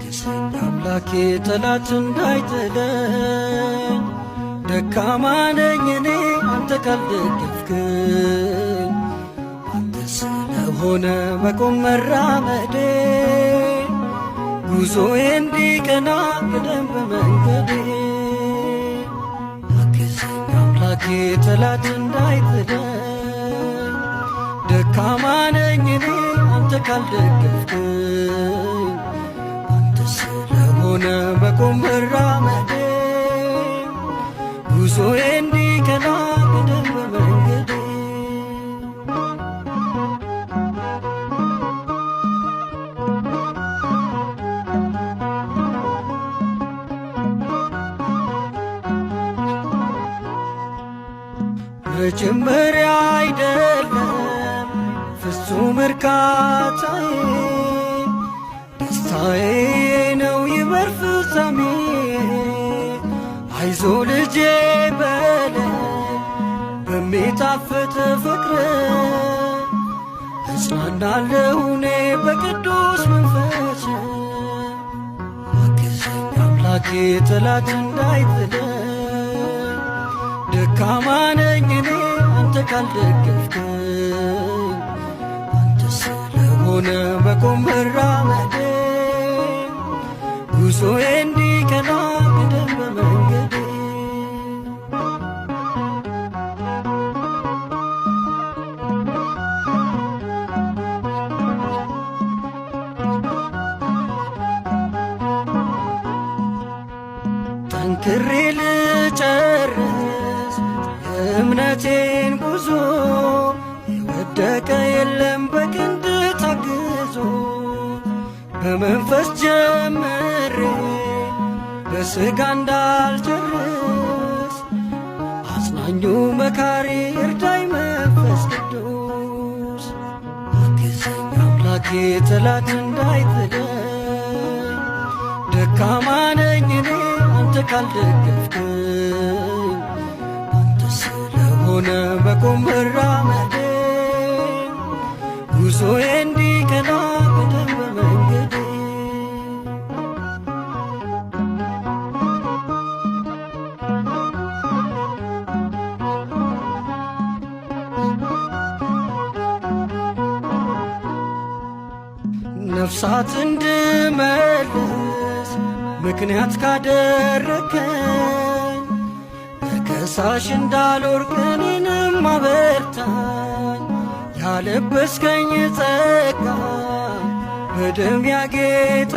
አግዘኝ አምላኬ ጠላት እንዳይጥለኝ፣ ደካማ ነኝ እኔ አንተ ካልደገፍከኝ። አንተ ስለሆነ መቆም መራመዴ፣ ጉዞዬ እንዲቀና ቅደም በመንገዴ። አግዘኝ አምላኬ ጠላት እንዳይጥለኝ፣ ደካማ ነኝ እኔ አንተ ካልደገፍከኝ። አንተ ስለሆነ መቆም መራመዴ፣ ጉዞዬ እንዲቀና ቅደም በመንገዴ። መጀመሪያ አይደለም ፍጹም እርካታዬ፣ ደስታዬ ነው ይበር ፍጻሜ። አይዞ ልጄ በለኝ በሚጣፍጥ ፍቅር፣ እጽናናለሁ እኔ በቅዱስ መንፈስ። አግዘኝ አምላኬ ጠላት እንዳይጥለኝ፣ ደካማ ነኝ እኔ አንተ ካልደገፍከኝ። አንተ ስለሆነ መቆም መራመዴ፣ ጉዞዬ እንዲቀና ቅደም በመንገዴ። ጠንክሬ ልጨርስ የእምነቴን ጉዞ፣ የወደቀ የለም በክንድ ታግዞ። በመንፈስ ጀምሬ በሥጋ እንዳልጨርስ፣ አጽናኙ መካሪ እርዳኝ መንፈስ ቅዱስ። አግዘኝ አምላኬ ጠላት እንዳይጥለኝ፣ ደካማ ነኝ እኔ አንተ ካልደገፍከኝ። አንተ ስለሆነ መቆም መራመዴ፣ ጉዞዬ እንዲቀና ቅደም በመንገዴ። ነፍሳት እንድመልስ ምክንያት ካደረከኝ፣ ተከሳሽ እንዳልወድቅ እኔንም አበርታኝ። ያለበስከኝ ጸጋ በደም ያጌጠ